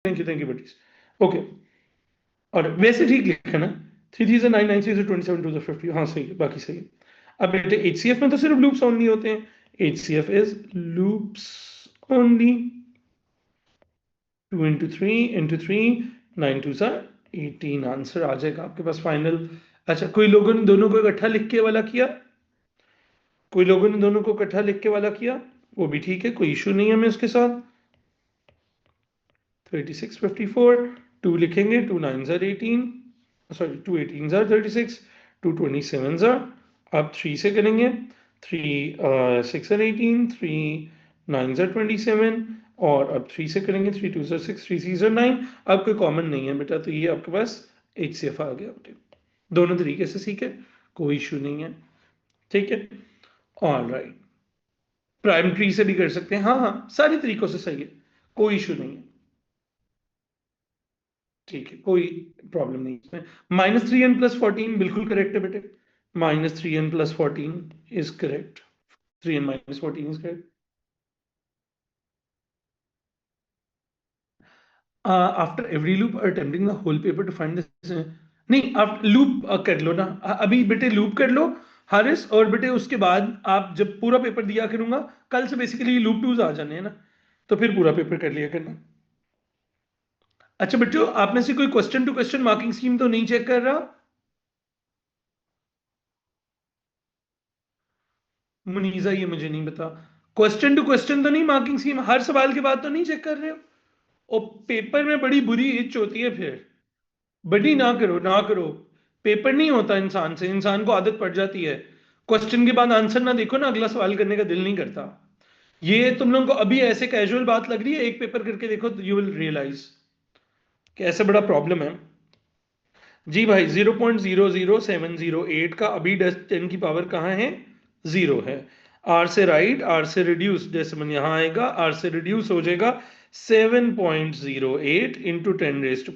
Thank you बटीज। Okay, और वैसे ठीक लिखा ना, 3 3 से 9 9 3 से 27 2 से 50, हाँ सही है, बाकी सही है। अब बेटे एचसीएफ में तो सिर्फ लूप्स ओनली होते हैं, HCF is loops only. 2 into 3 into 3, 9 2 सा 18, आंसर आ जाएगा आपके पास फाइनल। अच्छा, कोई लोगों ने दोनों को इकट्ठा लिख के वाला किया, कोई लोगों ने दोनों को इकट्ठा लिख के वाला किया, वो भी ठीक है, कोई इशू नहीं है हमें उसके साथ। 36 54, 2 लिखेंगे, 2 9 are 18, सॉरी 2 18 are 36, 2 27 are, अब 3 से करेंगे, 3 6 are 18, 3 9 are 27, और अब 3 से करेंगे, 3 2 are 6, 3 3 are 9। अब कोई कॉमन नहीं है बेटा, तो ये आपके पास HCF आ गया बेटे। दोनों तरीके से सीखे, कोई इशू नहीं है, ठीक है। ऑल राइट, प्राइम ट्री से भी कर सकते हैं, हाँ हाँ सारे तरीकों से सही है, कोई इशू नहीं है, ठीक है, कोई प्रॉब्लम नहीं इसमें। -3n + 14 बिल्कुल करेक्ट है बेटे, -3n + 14 is correct, 3n - 14 is correct. After every loop attempting the whole paper to find this, नहीं आप लूप कर लो ना, अभी बेटे लूप कर लो हारिस, और बेटे उसके बाद आप जब पूरा पेपर दिया करूंगा, कल से बेसिकली लूप टूज आ जाने हैं ना, तो फिर पूरा पेपर कर लिया करना। अच्छा बच्चों, आप में से कोई question to question marking scheme तो नहीं चेक कर रहा? मुनीजा, ये मुझे नहीं पता, क्वेश्चन टू क्वेश्चन तो नहीं, मार्किंग स्कीम हर सवाल के बाद तो नहीं चेक कर रहे हो? और पेपर में बड़ी बुरी इच होती है फिर, बड़ी ना करो ना करो, पेपर नहीं होता इंसान से, इंसान को आदत पड़ जाती है, क्वेश्चन के बाद आंसर ना देखो ना, अगला सवाल करने का दिल नहीं करता। ये तुम लोगों को अभी ऐसे कैजुअल बात लग रही है, एक पेपर करके देखो तो यू विल रियलाइज कि ऐसा बड़ा प्रॉब्लम है। जी भाई, 0.00708 का अभी 10 की पावर कहाँ है? 0 है। आर से राइट, आर से रिड्यूस, डेसिमल यहां आएगा, आर से रिड्यूस हो जाएगा 7.08 इंटू 10⁻³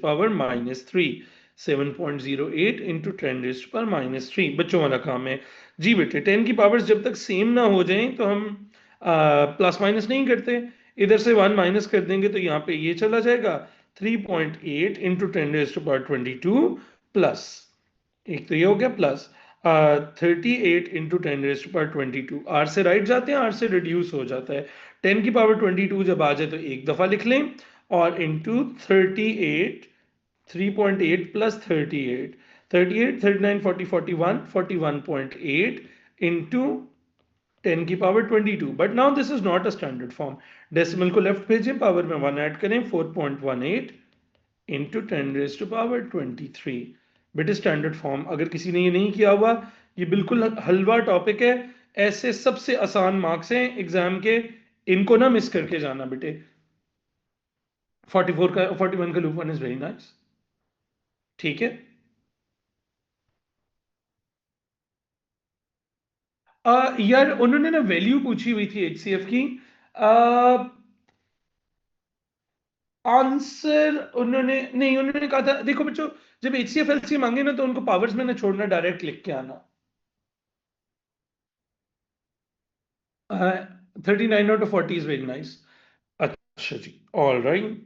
-3 बच्चों वाला काम है। जी बेटे, 10 की पावर्स जब तक सेम ना हो जाए तो हम प्लस माइनस नहीं करते, इधर से 1 माइनस कर देंगे तो यहाँ पे ये चला जाएगा, 3.8 इंटू 10⁻²2 प्लस, एक तो ये हो गया, प्लस 38 इंटू 10⁻²22, आर से राइट जाते हैं, आर से रिड्यूस हो जाता है, 10 की पावर 22 जब आ जाए तो एक दफा लिख लें, और इंटू 38, 3.8 प्लस 38, 38 39 40 41 41.8 इंटू 10 की power 22। But now this is not a standard form, decimal को लेफ्ट भेजें, पावर में 1 ऐड करें, 4.18 इंटू 10⁻23। बेटे स्टैंडर्ड फॉर्म, अगर किसी ने ये नहीं किया हुआ, ये बिल्कुल हलवा टॉपिक है, ऐसे सबसे आसान मार्क्स हैं एग्जाम के, इनको ना मिस करके जाना बेटे। 44 का 41 का loop one is very nice, ठीक है। यार उन्होंने ना वैल्यू पूछी हुई थी एचसीएफ की, आंसर उन्होंने नहीं, उन्होंने कहा था देखो बच्चों, जब एचसीएफ एलसी मांगे ना तो उनको पावर्स में ना छोड़ना, डायरेक्ट लिख के आना। 39/40 इज वेरी नाइस। अच्छा जी, ऑल राइट,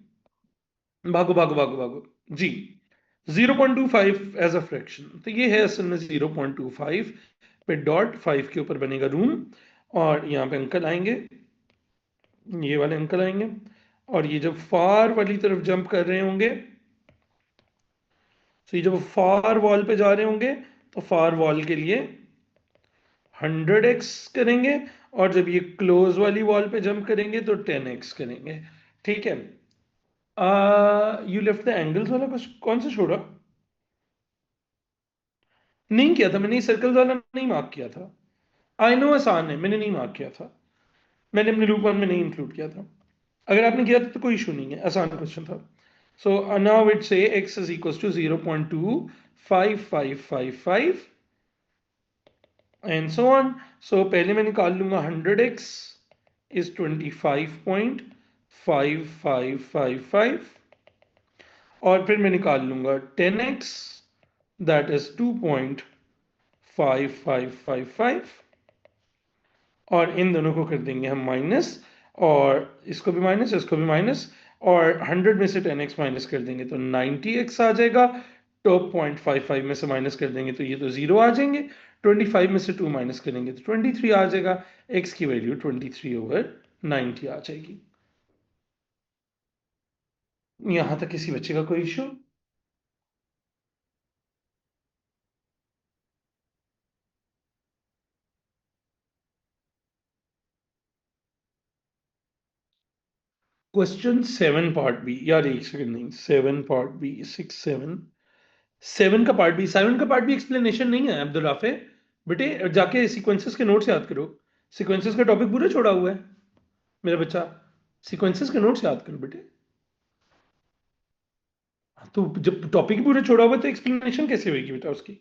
भागो भागो भागो भागो जी। 0.25 एज अ फ्रैक्शन, तो ये है असल में 0.25 पे डॉट 5 के ऊपर बनेगा रूम, और यहाँ पे अंकल आएंगे, ये वाले अंकल आएंगे, और ये जब फार वाली तरफ जंप कर रहे होंगे, तो ये जब फार वॉल पे जा रहे होंगे तो फार वॉल के लिए 100x करेंगे, और जब ये क्लोज वाली वॉल पे जंप करेंगे तो 10x करेंगे, ठीक है। यू लेफ्ट द एंगल्स वाला कौन सा छोड़ा? नहीं किया था मैंने, सर्कल वाला नहीं मार्क किया था। आई नो आसान है, मैंने नहीं मार्क किया था, मैंने अपने लूप वन में नहीं इंक्लूड किया था। अगर आपने किया था तो कोई इशू नहीं है, आसान क्वेश्चन था। So now it say x is equal to 0.25555 and so on. So पहले मैं निकाल लूंगा 100x इज 25.5555, और फिर मैं निकाल लूंगा 10x, दैट इज 2.5555, और इन दोनों को कर देंगे हम माइनस, और इसको भी माइनस, इसको भी माइनस, और 100 में से 10x माइनस कर देंगे तो 90x आ जाएगा। तो 0.55 में से माइनस कर देंगे तो ये तो 0 आ जाएंगे। 25 में से 2 माइनस करेंगे तो 23 आ जाएगा। x की वैल्यू 23/90 आ जाएगी। यहां तक किसी बच्चे का कोई इश्यू? क्वेश्चन 7 पार्ट बी, यार एक सेकंड, नहीं 7 पार्ट बी, 6 7, 7 का पार्ट बी एक्सप्लेनेशन नहीं है अब्दुल राफे। बेटे जाके सीक्वेंसेस के नोट्स याद करो। सीक्वेंसेस का टॉपिक पूरा छोड़ा हुआ है मेरा बच्चा। सीक्वेंसेस के नोट्स याद करो बेटे। तो जब टॉपिक पूरा छोड़ा हुआ है तो एक्सप्लेनेशन कैसे होगी बेटा उसकी?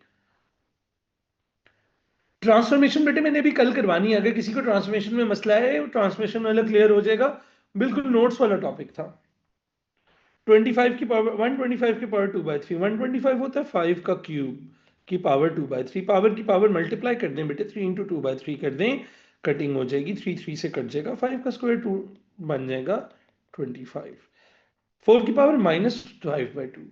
ट्रांसफॉर्मेशन बेटे मैंने अभी कल करवानी है। अगर किसी को ट्रांसफॉर्मेशन में मसला है, ट्रांसफॉर्मेशन वाला क्लियर हो जाएगा। बिल्कुल नोट्स वाला टॉपिक था। 25 की पावर 125 की पावर 2/3, 125 होता है 5 का क्यूब की पावर 2/3। पावर की पावर मल्टीप्लाई कर दें बेटे, 3 इंटू 2/3 कर दें, कटिंग हो जाएगी, 3 3 से कट जाएगा, 5 का स्क्वायर 2 बन जाएगा 25। 4 की पावर -5/2,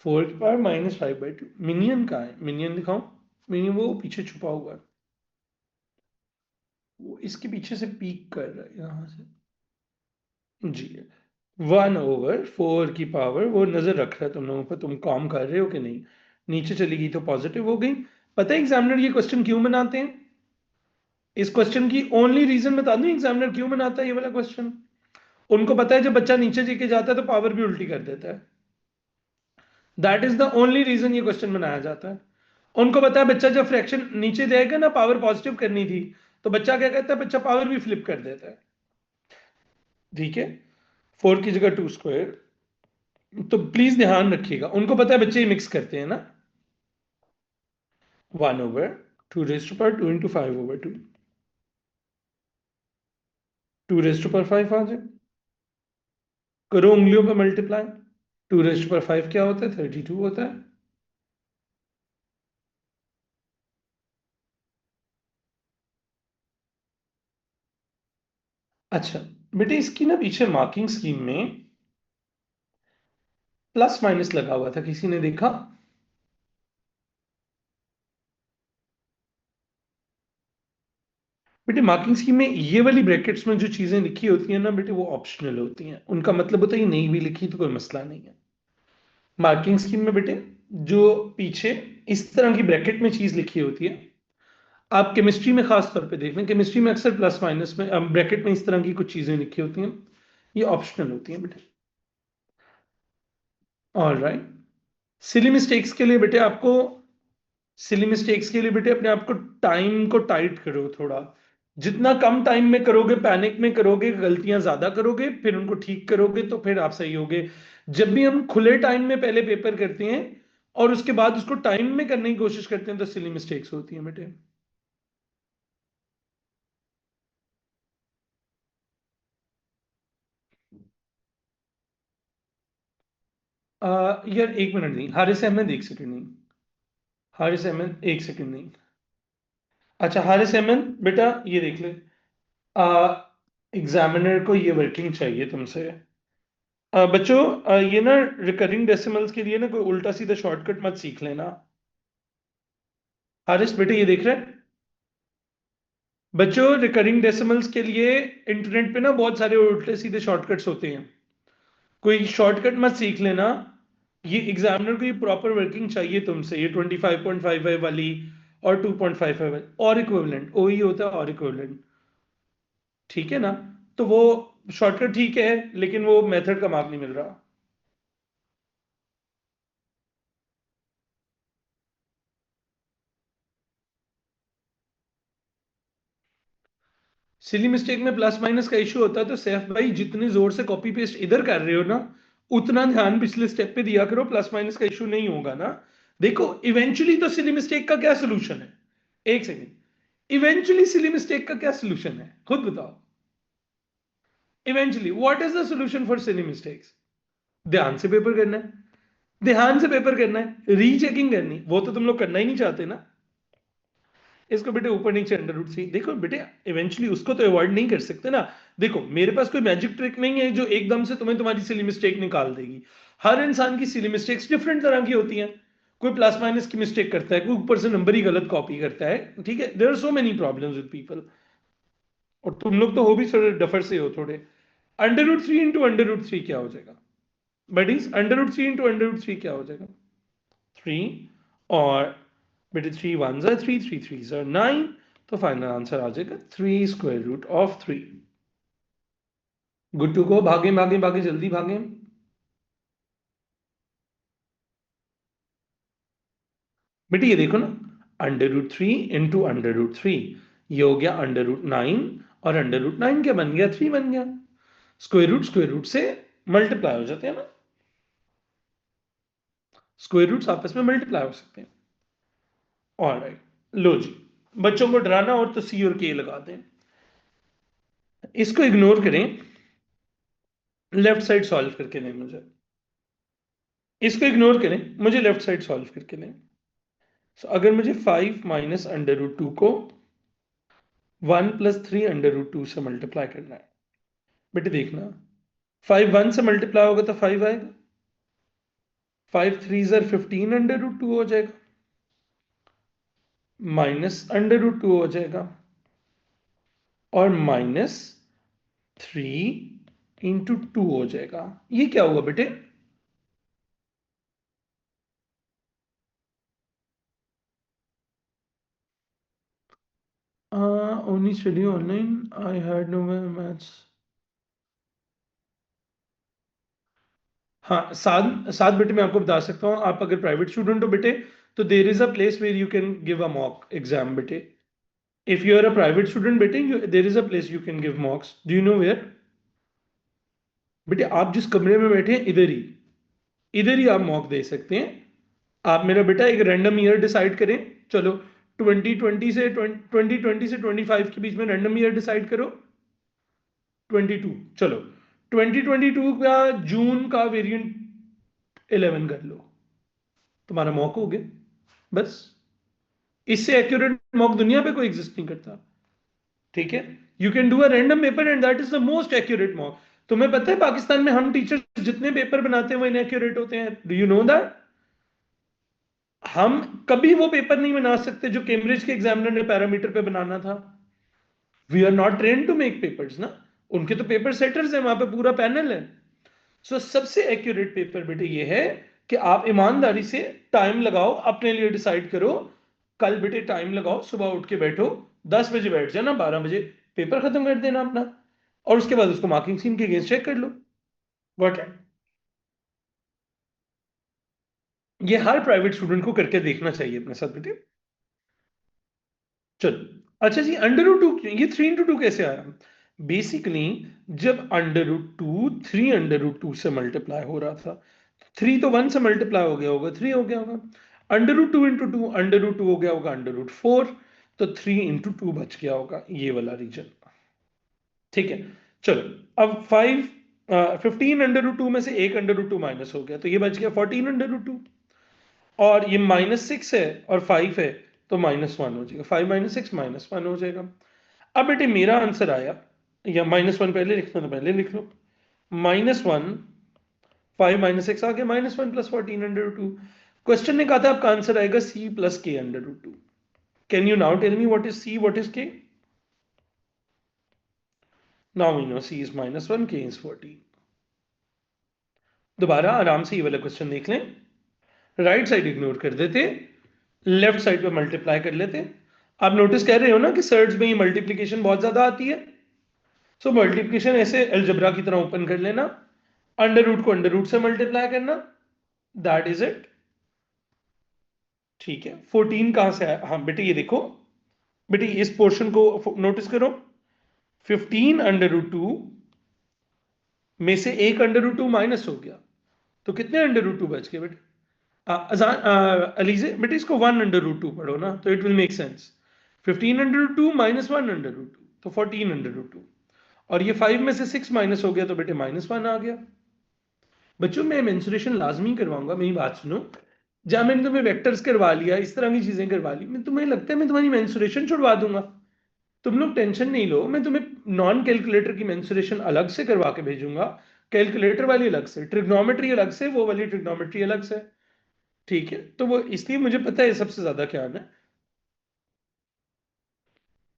4 की पावर -5/2। मिनियन कहाँ है? मिनियन दिखाऊं? मिनियन वो पीछे छुपा हुआ है, वो इसके पीछे से पीक कर रहा है यहां से। जी, 1/4 की पावर, वो नजर रख रहा है तुम लोगों पर, तुम काम कर रहे हो कि नहीं। नीचे चली गई तो पॉजिटिव हो गई। पता है एग्जामिनर ये क्वेश्चन क्यों बनाते हैं? इस क्वेश्चन की ओनली रीजन बता दूं एग्जामिनर क्यों बनाता है ये वाला क्वेश्चन। उनको पता है जब बच्चा नीचे लेके जाता है तो पावर भी उल्टी कर देता है। That is the only reason ये क्वेश्चन बनाया जाता है। उनको पता है बच्चा जब फ्रैक्शन नीचे जाएगा ना, पावर पॉजिटिव करनी थी, तो बच्चा क्या कहता है, बच्चा पावर भी फ्लिप कर देता है। ठीक है, 4 की जगह 2 स्क्वायर। तो प्लीज ध्यान रखिएगा, उनको पता है बच्चे मिक्स करते हैं ना। 1/2 into 5/2, 2 5 आ जाए। करो उंगलियों पर मल्टीप्लाई। 2 5 क्या होता है? 32 होता है। अच्छा बेटे, इसकी ना पीछे मार्किंग स्कीम में प्लस माइनस लगा हुआ था, किसी ने देखा? बेटे मार्किंग स्कीम में ये वाली ब्रैकेट्स में जो चीजें लिखी होती हैं ना बेटे, वो ऑप्शनल होती हैं। उनका मतलब होता है ये नहीं भी लिखी तो कोई मसला नहीं है। मार्किंग स्कीम में बेटे जो पीछे इस तरह की ब्रैकेट में चीज लिखी होती है, आप केमिस्ट्री में खास तौर पे देख लें, केमिस्ट्री में अक्सर प्लस माइनस में ब्रैकेट में इस तरह की कुछ चीजें लिखी होती हैं, ये ऑप्शनल होती हैं बेटे। All right. सिली मिस्टेक्स के लिए बेटे आपको, सिली मिस्टेक्स के लिए बेटे अपने आप को टाइम को टाइट करो थोड़ा। जितना कम टाइम में करोगे, पैनिक में करोगे, गलतियां ज्यादा करोगे, फिर उनको ठीक करोगे तो फिर आप सही होगे। जब भी हम खुले टाइम में पहले पेपर करते हैं और उसके बाद उसको टाइम में करने की कोशिश करते हैं तो सिली मिस्टेक्स होती हैं बेटे। यार एक मिनट नहीं, हारिस अहमद एक सेकंड नहीं, हारिस अहमद एक सेकंड नहीं। अच्छा हारिस अहमद बेटा ये देख ले, एग्जामिनर को ये वर्किंग चाहिए तुमसे। बच्चों ये ना रिकरिंग डेसिमल्स के लिए ना कोई उल्टा सीधा शॉर्टकट मत सीख लेना। हारिस बेटे ये देख रहे हैं? बच्चों रिकरिंग डेसिमल्स के लिए इंटरनेट पे ना बहुत सारे उल्टे सीधे शॉर्टकट्स होते हैं, कोई शॉर्टकट मत सीख लेना। ये एग्जामिनर को ये प्रॉपर वर्किंग चाहिए तुमसे, ये 25.55 वाली और 2.55 वाली, और इक्विवेलेंट ओ ही होता है, और इक्विवेलेंट। ठीक है ना? तो वो शॉर्टकट ठीक है, लेकिन वो मेथड का मार्क नहीं मिल रहा। सिली मिस्टेक में प्लस माइनस का इशू होता है तो सैफ भाई जितनी जोर से कॉपी पेस्ट इधर कर रहे हो ना, उतना ध्यान पिछले स्टेप पे दिया करो, प्लस माइनस का इशू नहीं होगा ना। देखो इवेंचुअली तो सिली मिस्टेक का क्या सोल्यूशन है? एक सेकेंड, इवेंचुअली सिली मिस्टेक का क्या सोल्यूशन है खुद बताओ। Eventually what is the solution for silly mistakes? ध्यान से पेपर करना है, ध्यान से पेपर करना है, रीचेकिंग करनी, वो तो तुम लोग करना ही नहीं चाहते ना। इसको बेटे ऊपर नीचे अंडर रूट थ्री, देखो बेटे इवेंचुअली उसको तो अवॉइड नहीं कर सकते ना। देखो मेरे पास कोई मैजिक ट्रिक नहीं है जो एकदम से तुम्हें तुम्हारी सिली मिस्टेक निकाल देगी। हर इंसान की सिली मिस्टेक्स डिफरेंट तरह की होती हैं। कोई प्लस माइनस की मिस्टेक करता है, कोई ऊपर से नंबर ही गलत कॉपी करता है, ठीक है, there are so many problems with people. और तुम लोग तो हो भी थोड़े डफर से हो थोड़े। Under root three into under root three क्या हो जाएगा buddies? Under root three into under root three क्या हो जाएगा? थ्री। और बेटे थ्री वन ज़ा थ्री, थ्री थ्री ज़ा नाइन, तो फाइनल आंसर आ जाएगा three square root of three. Good to go, भागे भागे भागे जल्दी भागे। बेटे ये देखो ना, under root three into under root three, ये हो गया अंडर रूट नाइन, और अंडर रूट नाइन क्या बन गया? थ्री बन गया। स्क्वायर रूट से मल्टीप्लाई हो जाते हैं ना, स्क्वायर रूट्स आपस में मल्टीप्लाई हो सकते हैं। ऑलराइट, लो जी, बच्चों को डराना और तो सी और के लगा दें। इसको इग्नोर करें, लेफ्ट साइड सॉल्व करके दें मुझे। इसको इग्नोर करें, मुझे लेफ्ट साइड सॉल्व करके दें। अगर मुझे five minus under root two को one plus three under root two से मल्टीप्लाई करना है, बेटे देखना, फाइव वन से मल्टीप्लाई होगा तो फाइव आएगा, five three are fifteen under root two हो जाएगा, माइनस अंडर रूट टू हो जाएगा, और माइनस थ्री इंटू टू हो जाएगा। ये क्या हुआ बेटे? Only study online, I had no maths. हाँ, साथ साथ बेटे मैं आपको बता सकता हूँ, आप अगर प्राइवेट स्टूडेंट हो बेटे, तो there is a place where you can give a mock exam बेटे। If you are a private student बेटे, there is a place you can give mocks, do you know where? बेटे आप जिस कमरे में बैठे हैं इधर ही आप मॉक दे सकते हैं। आप मेरा बेटा एक रैंडम ईयर डिसाइड करें, चलो 2020 से 25 के बीच में रैंडम ईयर डिसाइड करो। 22, चलो 2022 का जून का वेरिएंट 11 कर लो, तुम्हारा मॉक हो गया। बस, इससे एक्यूरेट मॉक दुनिया पे कोई एग्जिस्ट नहीं करता, ठीक है। You can do a random paper and that is the most accurate mock. तुम्हें पता है पाकिस्तान में हम टीचर्स जितने पेपर बनाते हैं वो इनएक्यूरेट होते हैं, डू यू नो दैट? हम कभी वो पेपर नहीं बना सकते जो कैम्ब्रिज के एग्जामिनर ने पैरामीटर पे बनाना था। We are not train to make papers ना, उनके तो पेपर सेटर्स हैं, वहां पे पूरा पैनल है। सबसे एक्यूरेट पेपर बेटे ये है कि आप ईमानदारी से टाइम लगाओ, अपने लिए डिसाइड करो। कल बेटे टाइम लगाओ, सुबह उठ के बैठो, 10 बजे बैठ जाना, 12 बजे पेपर खत्म कर देना अपना, और उसके बाद उसको मार्किंग स्कीम के अगेंस्ट चेक कर लो। Got it? ये हर प्राइवेट स्टूडेंट को करके देखना चाहिए अपने साथ बेटे। चलो अच्छा जी, अंडर रूट टू, ये थ्री इंटू टू कैसे आया? बेसिकली जब under root two three under root two से मल्टीप्लाई हो रहा था, थ्री तो वन से मल्टीप्लाई हो गया होगा, थ्री हो गया होगा। Under root two into two, under root two हो गया होगा अंडर रूट फोर, तो थ्री इंटू टू बच गया होगा ये वाला रीजन, ठीक है। चलो, अब फाइव 15 अंडर रूट टू में से एक अंडर रूट टू माइनस हो गया, तो ये बच गया 14 अंडर रूट टू, और ये -6 है और 5 है, तो -1 हो जाएगा, 5 माइनस सिक्स -1 हो जाएगा। अब बेटे मेरा आंसर आया, या -1 पहले लिखना तो पहले लिख लो, -1, 5 - 6 आ गया, -1 plus 14 under root two. Question ने कहा था आपका आंसर आएगा c प्लस के under root two. Can you now tell me what is c, what is k? Now we know c is -1, k is 14। दोबारा आराम से ये वाला क्वेश्चन देख लें, राइट साइड इग्नोर कर देते, लेफ्ट साइड पे मल्टीप्लाई कर लेते। आप नोटिस कर रहे हो ना कि सर्च में ये मल्टीप्लीकेशन बहुत ज्यादा आती है। सो मल्टीप्लीकेशन ऐसे अलजबरा की तरह ओपन कर लेना, अंडर रूट को अंडर रूट से मल्टीप्लाई करना, दैट इज इट, ठीक है। 14 कहां से आया? हाँ बेटे ये देखो, बेटे इस पोर्शन को नोटिस करो, 15 अंडर रूट टू में से एक अंडर रूट टू माइनस हो गया, तो कितने अंडर रूट टू बच गए बेटे? अलीजे बेटे इसको वन अंडर रूट टू पढ़ो ना, तो it will make sense. 15 under root two minus one under root two, तो 14 अंडर रूट टू, और ये 5 में से 6 माइनस हो गया, तो बेटे -1 आ गया। बच्चों मैं मेंसुरेशन लाजमी करवाऊंगा, मेरी बात सुनो। जहां मैंने तुम्हें वेक्टर्स करवा लिया, इस तरह की चीजें करवा ली, मैं तुम्हें लगता है मैं तुम्हारी मेंसुरेशन छुड़वा दूंगा। तुम लोग टेंशन नहीं लो, मैं तुम्हें नॉन कैलकुलेटर की मेंसुरेशन अलग से करवा के भेजूंगा, कैलकुलेटर वाली अलग से, ट्रिग्नोमेट्री अलग से, वो वाली ट्रिग्नोमेट्री अलग से। ठीक है, तो वो इसलिए मुझे पता है सबसे ज्यादा क्या आना है।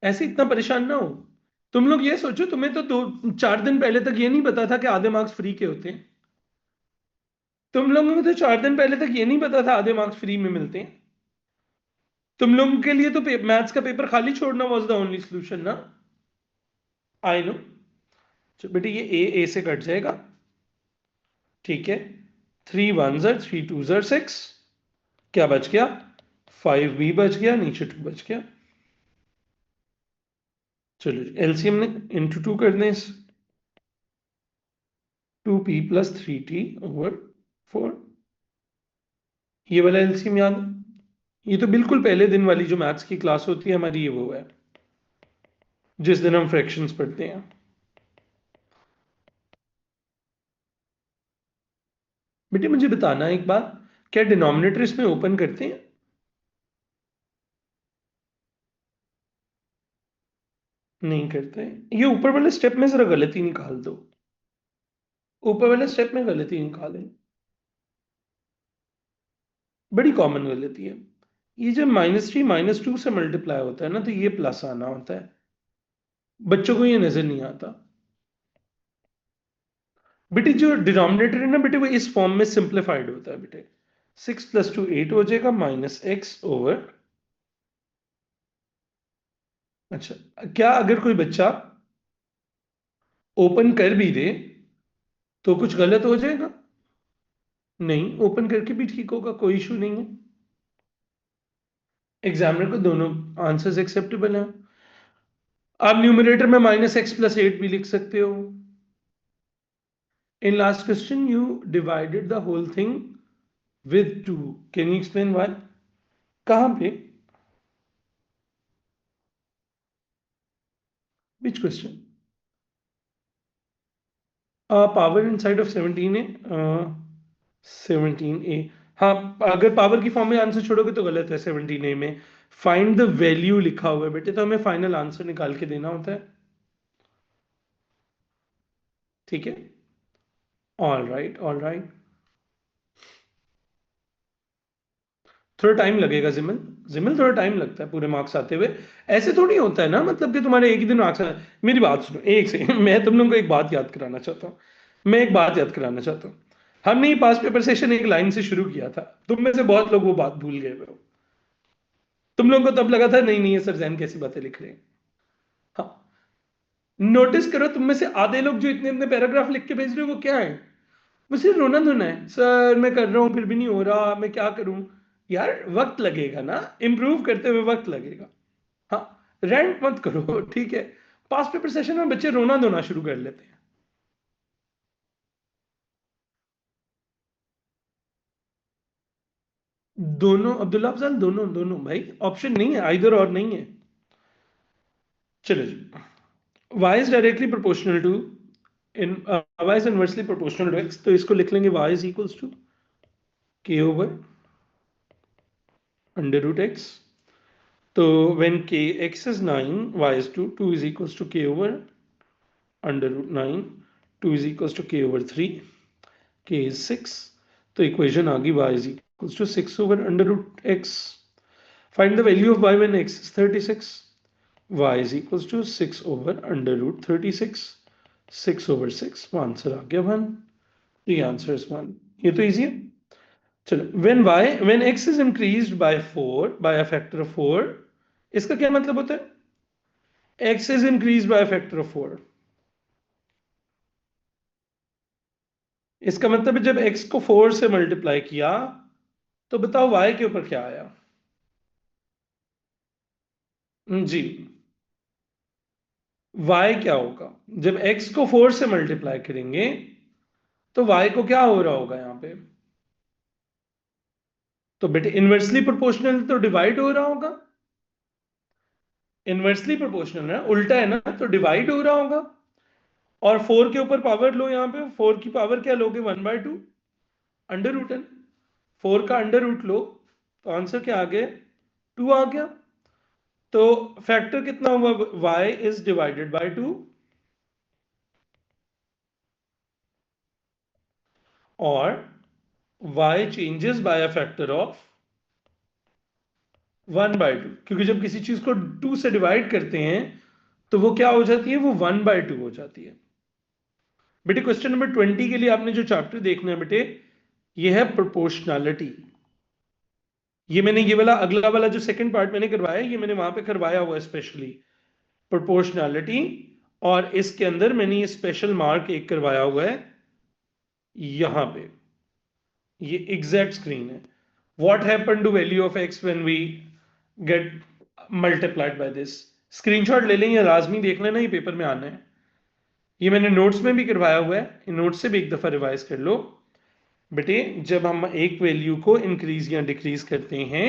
ऐसे इतना परेशान ना हो। तुम लोग ये सोचो, तुम्हें तो 2-4 दिन पहले तक ये नहीं पता था कि आधे मार्क्स फ्री के होते हैं। तुम लोगों को तो 4 दिन पहले तक ये नहीं पता था आधे मार्क्स फ्री में मिलते हैं। तुम लोगों के लिए तो मैथ्स का पेपर खाली छोड़ना वाज द ओनली सोल्यूशन ना। I know. बेटे ये ए से कट जाएगा। ठीक है, 3 1 3 2 6, क्या बच गया? 5b बच गया, नीचे 2 बच गया। चलो एलसीएम ने इंटू 2 कर दें, 2p + 3t/4। ये वाला एलसीएम याद है? ये तो बिल्कुल पहले दिन वाली जो मैथ्स की क्लास होती है हमारी, ये वो है जिस दिन हम फ्रैक्शंस पढ़ते हैं। बेटे मुझे बताना एक बात, क्या डिनोमिनेटर इसमें ओपन करते हैं? नहीं करते। ये ऊपर वाले स्टेप में जरा गलती निकाल दो। ऊपर वाले स्टेप में गलती निकालें। बड़ी कॉमन गलती है। ये जब -3 -2 से मल्टीप्लाई होता है ना, तो ये प्लस आना होता है। बच्चों को ये नजर नहीं आता। बेटे जो डिनोमिनेटर है ना बेटे, वो इस फॉर्म में सिंप्लीफाइड होता है बेटे। 6 + 2 8 हो जाएगा, -x/। अच्छा, क्या अगर कोई बच्चा ओपन कर भी दे तो कुछ गलत हो जाएगा? नहीं, ओपन करके भी ठीक होगा, कोई इशू नहीं है। एग्जामिनर को दोनों आंसर्स एक्सेप्टेबल हैं। आप न्यूमरेटर में -x + 8 भी लिख सकते हो। In last question you divided the whole thing with 2, can you explain why? कहां पे? Which question? Power inside of 17 है, 17a। हाँ, अगर पावर की फॉर्म में आंसर छोड़ोगे तो गलत है। 17a में फाइंड द वैल्यू लिखा हुआ है बेटे, तो हमें फाइनल आंसर निकाल के देना होता है। ठीक है, ऑल राइट ऑल राइट। थोड़ा टाइम लगेगा जिमल। जिमल थोड़ा टाइम लगता है पूरे मार्क्स आते हुए। ऐसे थोड़ी होता है ना, मतलब कि तुम्हारे एक ही दिन मार्क्स आए। मेरी बात सुनो एक से मैं तुम लोगों को एक बात याद कराना चाहता हूँ। मैं एक बात याद कराना चाहता हूँ। हमने ये पास पेपर सेशन एक लाइन से शुरू किया था, तुम में से बहुत लोग वो बात भूल गए हो। तुम लोगों को तब लगा था नहीं नहीं ये सर जैन कैसी बातें लिख रहे हैं। हाँ, नोटिस करो तुम में से आधे लोग जो इतने इतने पैराग्राफ लिख के भेज रहे हो वो क्या है? मुझे रोना धोना है सर, मैं कर रहा हूं फिर भी नहीं हो रहा, मैं क्या करूं? यार वक्त लगेगा ना, इम्प्रूव करते हुए वक्त लगेगा। हाँ, रैंट मत करो ठीक है। पास पेपर सेशन में बच्चे रोना धोना शुरू कर लेते हैं। दोनों अब्दुल्ला अफजाल, दोनों दोनों भाई, ऑप्शन नहीं है, आइदर और नहीं है। चलो जी, y is directly proportional to in y is inversely proportional to x, तो इसको लिख लेंगे y is equals to k/√x। तो when k x is 9, y is 2, 2 is equals to k/√9, 2 is equals to k/3, k is 6। तो equation आ गई y is equals to 6/√x। Find the value of y when x is 36। y is equals to 6/√36। 6/6, answer आ गया 1। The answer is 1। ये तो easy है। चलो, when x is increased by 4 by a factor of 4, इसका क्या मतलब होता है? x is increased by a factor of 4, इसका मतलब है जब x को 4 से मल्टीप्लाई किया तो बताओ y के ऊपर क्या आया? जी, y क्या होगा जब x को 4 से मल्टीप्लाई करेंगे, तो y को क्या हो रहा होगा यहाँ पे? तो बेटे इनवर्सली प्रोपोर्शनल तो डिवाइड हो रहा होगा। इनवर्सली प्रोपोर्शनल है, उल्टा है ना, तो डिवाइड हो रहा होगा। और 4 के ऊपर पावर लो, यहाँ पे 4 की पावर क्या लोगे? 1/2 अंडर रूट एन। 4 का अंडर रूट लो तो आंसर क्या आ गया, 2 आ गया। तो फैक्टर कितना हुआ, y इज डिवाइडेड बाय 2, और y changes by a factor of 1/2, क्योंकि जब किसी चीज को 2 से डिवाइड करते हैं तो वो क्या हो जाती है, वो 1/2 हो जाती है। बेटे क्वेश्चन नंबर 20 के लिए आपने जो चैप्टर देखना है बेटे, ये है प्रोपोर्शनैलिटी। ये मैंने ये वाला अगला वाला जो सेकंड पार्ट मैंने करवाया, ये मैंने वहां पे करवाया हुआ है स्पेशली प्रोपोर्शनैलिटी, और इसके अंदर मैंने ये स्पेशल मार्क एक करवाया हुआ है यहां पे, ये एग्जैक्ट स्क्रीन है। What happen to value of x when we get multiplied by this. Screenshot ले लें, ये लाजमी देख लेना, ये पेपर में आना है। ये मैंने नोट्स में भी करवाया हुआ है, इन नोट्स से भी एक दफा रिवाइज कर लो बेटे। जब हम एक वैल्यू को इंक्रीज या डिक्रीज करते हैं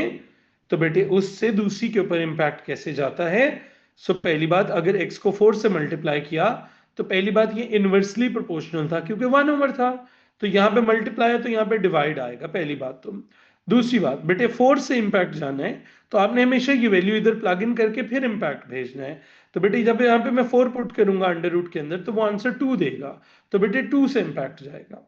तो बेटे उससे दूसरी के ऊपर इंपैक्ट कैसे जाता है। सो पहली बात, अगर x को 4 से मल्टीप्लाई किया तो पहली बात ये इनवर्सली प्रोपोर्शनल था क्योंकि 1/, था, तो यहां पे मल्टीप्लाई है तो यहां पे डिवाइड आएगा, पहली बात। तो दूसरी बात बेटे, 4 से इंपैक्ट जाना है तो आपने हमेशा ये वैल्यू इधर प्लग इन करके फिर इंपैक्ट भेजना है। तो बेटे जब यहाँ पे मैं 4 पुट करूंगा अंडर रूट के अंदर तो वो आंसर 2 देगा, तो बेटे 2 से इंपैक्ट जाएगा।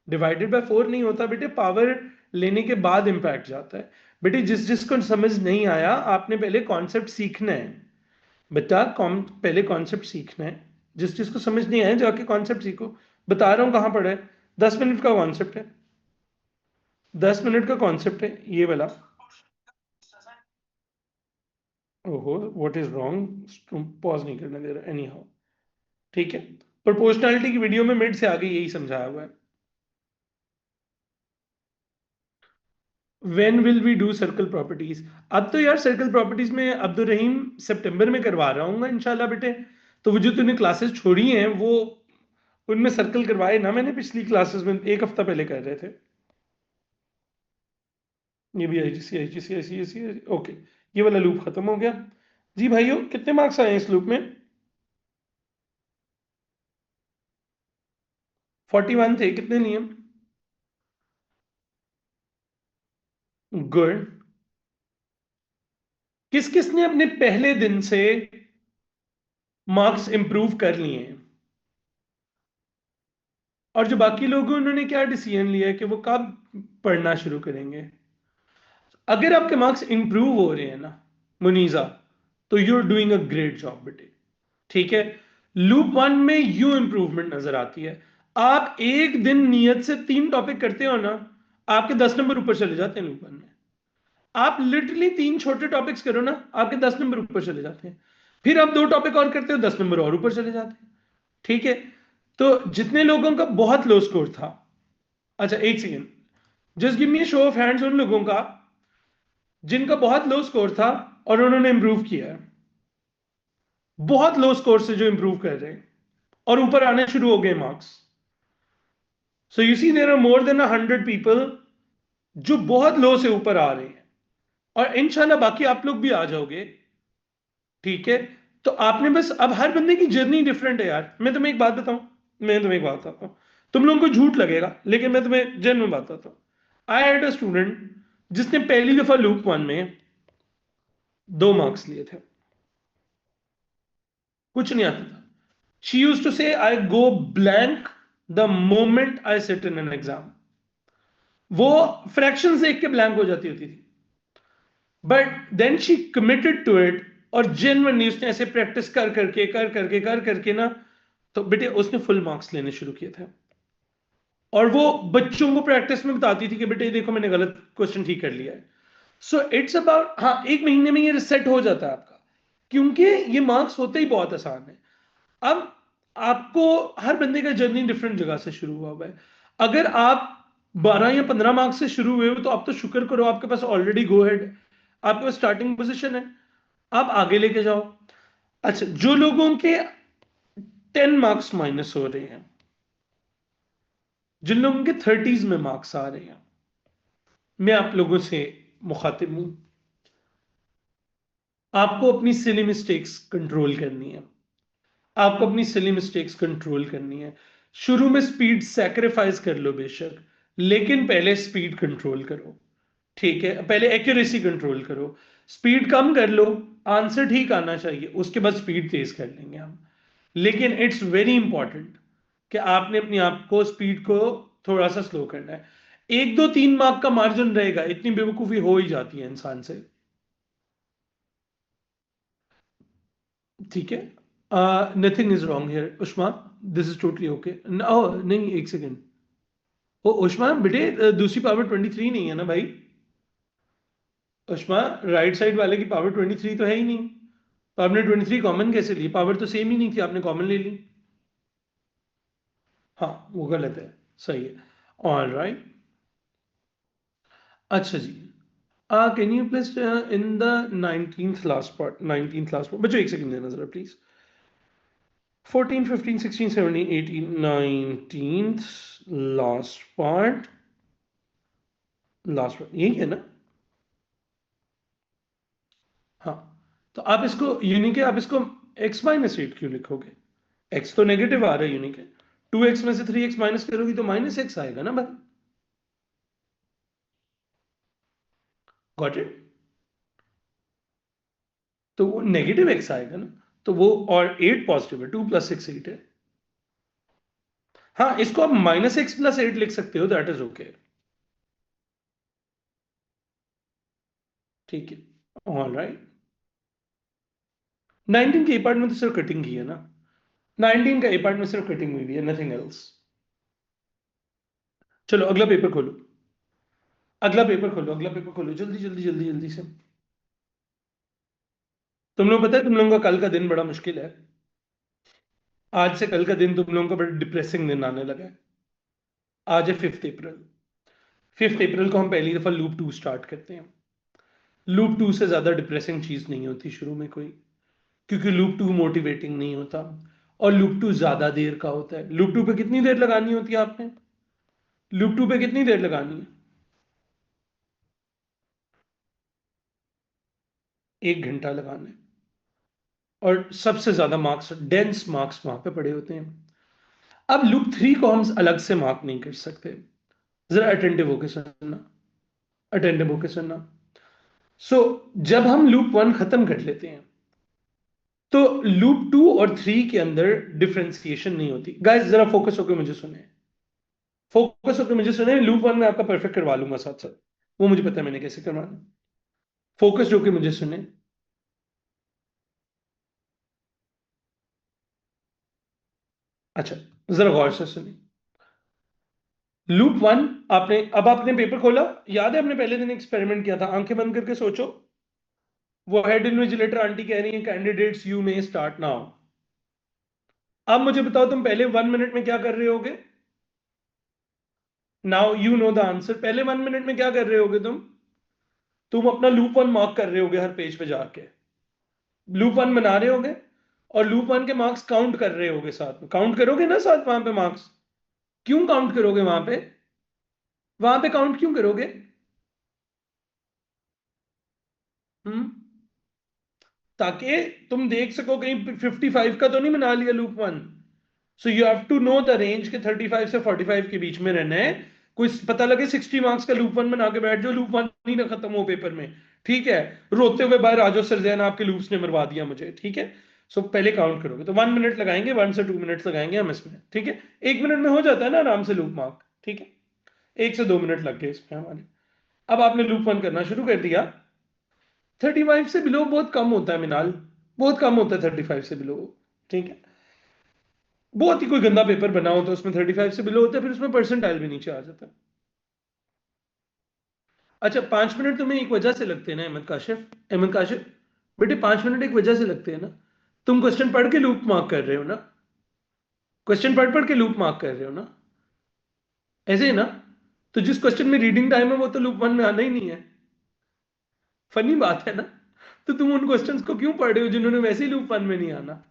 डिवाइडेड बाय 4 नहीं होता बेटे, पावर लेने के बाद इंपैक्ट जाता है। बेटे जिस जिसको समझ नहीं आया आपने पहले कॉन्सेप्ट सीखना है बेटा, पहले कॉन्सेप्ट सीखना है। जिस जिसको समझ नहीं आया जाके कॉन्सेप्ट सीखो, बता रहा हूं कहां पढ़ा है। 10 मिनट का कॉन्सेप्ट है, 10 मिनट का कॉन्सेप्ट है ये वाला। ओहो व्हाट इज रॉन्ग, पॉज नहीं करने दे रहा, एनी हाउ ठीक है। प्रोपोर्शनैलिटी की वीडियो में मिड से आगे यही समझाया हुआ है। When will we do circle properties. अब तो यार सर्कल प्रॉपर्टीज में अब्दुल रहीम सितंबर में करवा रहा हूँ इंशाल्लाह बेटे। तो वो जो तूने क्लासेस छोड़ी हैं वो उनमें सर्कल करवाए ना मैंने, पिछली क्लासेस में एक हफ्ता पहले कर रहे थे। ये भी आईजीसी आईजीसी आईसीएससी, ओके। ये वाला लूप खत्म हो गया। जी भाइयों कितने मार्क्स आए हैं इस लूप में? 41 थे, कितने नियम? गुड। किस किसने अपने पहले दिन से मार्क्स इंप्रूव कर लिए हैं? और जो बाकी लोग हैं उन्होंने क्या डिसीजन लिया है कि वो कब पढ़ना शुरू करेंगे? अगर आपके मार्क्स इंप्रूव हो रहे हैं ना मुनीजा, तो you are doing a great job बेटे, ठीक है। लूप 1 में यू इंप्रूवमेंट नजर आती है। आप एक दिन नियत से 3 टॉपिक करते हो ना, आपके 10 नंबर ऊपर चले जाते हैं लूप 1 में। आप लिटरली 3 छोटे टॉपिक्स करो ना, आपके 10 नंबर ऊपर चले जाते हैं। फिर आप 2 टॉपिक और करते हो, 10 नंबर और ऊपर चले जाते हैं, ठीक है। तो जितने लोगों का बहुत लो स्कोर था, अच्छा एक second, just give me show off hands उन लोगों का जिनका बहुत लो स्कोर था और उन्होंने इंप्रूव किया है। बहुत लो स्कोर से जो इंप्रूव कर रहे हैं और ऊपर आने शुरू हो गए marks. So you see there are more than 100 people जो बहुत लो से ऊपर आ रहे हैं, और इंशाल्लाह बाकी आप लोग भी आ जाओगे, ठीक है। तो आपने बस, अब हर बंदे की जर्नी डिफरेंट है यार। मैं तुम्हें एक बात बताऊं, मैं तुम्हें एक बात बताता हूं, तुम लोगों को झूठ लगेगा लेकिन मैं तुम्हें जेन्युइन बात बताता हूं। आई हैड अ स्टूडेंट जिसने पहली दफा लूप 1 में 2 मार्क्स लिए थे, कुछ नहीं आता था। She used to say I go blank the moment I sit in an exam. वो फ्रैक्शन देख के ब्लैंक हो जाती होती थी, but then she committed to it, और जेन्युइनली उसने ऐसे प्रैक्टिस कर करके ना, तो बेटे उसने फुल मार्क्स लेने शुरू किए थे। और वो बच्चों को प्रैक्टिस में बताती थी कि बेटे देखो मैंने गलत क्वेश्चन ठीक कर लिया है। सो इट्स अबाउट, हाँ एक महीने में ये रिसेट हो जाता है आपका, क्योंकि ये मार्क्स होते ही बहुत आसान है। अब आपको, हर बंदे का जर्नी डिफरेंट जगह से शुरू हुआ है। अगर आप 12 या 15 मार्क्स से शुरू हुए हो तो आप तो शुक्र करो, आपके पास ऑलरेडी गो हेड, आपके पास स्टार्टिंग पोजीशन है, आप आगे लेके जाओ। अच्छा, जो लोगों के 10 मार्क्स माइनस हो रहे हैं, जिन लोगों के 30s में मार्क्स आ रहे हैं, मैं आप लोगों से मुखातिब हूं, आपको अपनी सिली मिस्टेक्स कंट्रोल करनी है। आपको अपनी सिली मिस्टेक्स कंट्रोल करनी है। शुरू में स्पीड सैक्रिफाइस कर लो बेशक, लेकिन पहले स्पीड कंट्रोल करो, ठीक है, पहले एक्यूरेसी कंट्रोल करो, स्पीड कम कर लो, आंसर ठीक आना चाहिए, उसके बाद स्पीड तेज कर लेंगे हम। लेकिन इट्स वेरी इंपॉर्टेंट कि आपने अपने आप को स्पीड को थोड़ा सा स्लो करना है। 1 2 3 मार्क का मार्जिन रहेगा, इतनी बेवकूफी हो ही जाती है इंसान से, ठीक है। नथिंग इज रॉन्ग हियर उष्मा, दिस इज टोटली ओके। नहीं, एक सेकेंड। ओ उष्मा बेटे, दूसरी पावर 23 नहीं है ना भाई? उष्मा, राइट साइड वाले की पावर 23 तो है ही नहीं, तो आपने 23 कॉमन कैसे ली? पावर तो सेम ही नहीं थी, आपने कॉमन ले ली। हाँ, वो गलत है, सही है। ऑल राइट, अच्छा जी। Can you please in the 19th last part, 19th last part, बच्चों एक सेकंड देना जरा please. 14 15 16 17 18 19th last part, last part यही है ना? हाँ, तो आप इसको यूनिक है, आप इसको x-8 क्यों लिखोगे? x तो नेगेटिव आ रहा है, यूनिक है। 2x में से 3x माइनस करोगी तो -x आएगा ना भाई? Got it? तो वो नेगेटिव x आएगा ना, तो वो, और 8 पॉजिटिव है, 2 + 6 8 है। हाँ, इसको आप -x + 8 लिख सकते हो, दैट इज ओके, ठीक है। ऑल राइट, 19 के ए पार्ट में तो सिर्फ कटिंग की है ना, 19 का ए पार्ट में सिर्फ कटिंग हुई है, नथिंग एल्स। चलो अगला पेपर खोलो, अगला पेपर खोलो, अगला पेपर खोलो, जल्दी जल्दी जल्दी जल्दी से। तुम लोग पता है, तुम लोगों का कल का दिन बड़ा मुश्किल है। आज से कल का दिन तुम लोगों का बड़ा डिप्रेसिंग दिन आने लगा है। आज है 5 अप्रैल। 5 अप्रैल को हम पहली दफा लूप 2 स्टार्ट करते हैं। लूप 2 से ज्यादा डिप्रेसिंग चीज नहीं होती शुरू में कोई, क्योंकि लूप 2 मोटिवेटिंग नहीं होता, और लूप 2 ज्यादा देर का होता है। लूप 2 पे कितनी देर लगानी होती है आपने? लूप 2 पे कितनी देर लगानी है? 1 घंटा लगाना है, और सबसे ज्यादा मार्क्स, डेंस मार्क्स वहां पे पड़े होते हैं। अब लूप 3 को हम अलग से मार्क नहीं कर सकते, जरा अटेंटिव होके सुनना, अटेंटिव होके सुनना। सो जब हम लूप 1 खत्म कर लेते हैं, तो लूप 2 और 3 के अंदर डिफरेंशिएशन नहीं होती। गाइस जरा फोकस होकर मुझे सुने, फोकस होकर मुझे सुने, लूप 1 में आपका परफेक्ट करवा लूंगा साथ साथ, वो मुझे पता है मैंने कैसे करवाना। फोकस होकर मुझे सुने, अच्छा, जरा गौर से सुने। लूप 1, आपने, अब आपने पेपर खोला, याद है हमने पहले दिन एक्सपेरिमेंट किया था, आंखें बंद करके सोचो। वो हेड इन्विजिलेटर आंटी कह रही है candidates you may start now. अब मुझे बताओ, तुम पहले 1 मिनट में क्या कर रहे होगे? Now you know the answer, पहले 1 मिनट में क्या कर रहे होगे तुम अपना लूप 1 मार्क कर रहे होगे हर पेज पे जाके, लूप 1 बना रहे होगे, और लूप 1 के मार्क्स काउंट कर रहे होगे, साथ में काउंट करोगे ना साथ वहां पे मार्क्स। क्यों काउंट करोगे वहां पे? वहां पे काउंट क्यों करोगे? हम्म, ताकि तुम देख सको कहीं 55 का तो नहीं बना लिया loop 1। So you have to know the range के 35 से 45 के बीच में रहना है। कोई पता लगे 60 मार्क्स का लूप 1 बना के बैठ जाओ, लूप 1 ही ना खत्म हो पेपर में, ठीक है, रोते हुए बाहर आ जाओ, सर जैन आपके लूप्स ने मरवा दिया मुझे, ठीक है। सो पहले काउंट करोगे तो 1 मिनट लगाएंगे, 1 से 2 मिनट लगाएंगे हम इसमें, ठीक है। 1 मिनट में हो जाता है ना आराम से लूप मार्क, ठीक है। 1 से 2 मिनट लग गए इसमें हमारे। अब आपने लूप 1 करना शुरू कर दिया। 35 से बिलो बहुत कम होता है मिनाल, बहुत कम होता है 35 से बिलो, ठीक है। बहुत ही कोई गंदा पेपर बना हो तो उसमें 35 से बिलो होता है, फिर उसमें परसेंटाइल भी नीचे आ जाता है। अच्छा, 5 मिनट तुम्हें एक वजह से लगते हैं ना अहमद काशिफ, अहमद काशिफ, बेटे 5 मिनट एक वजह से लगते हैं ना, तुम क्वेश्चन पढ़ के लूप मार्क कर रहे हो ना, क्वेश्चन पढ़ पढ़ के लूप मार्क कर रहे हो ना, ऐसे ही ना? तो जिस क्वेश्चन में रीडिंग टाइम है वो तो लूप 1 में आना ही नहीं है, फनी बात है ना। तो तुम उन क्वेश्चंस को क्यों पढ़ रहे हो जिन्होंने वैसे ही लूप 1 में नहीं आना?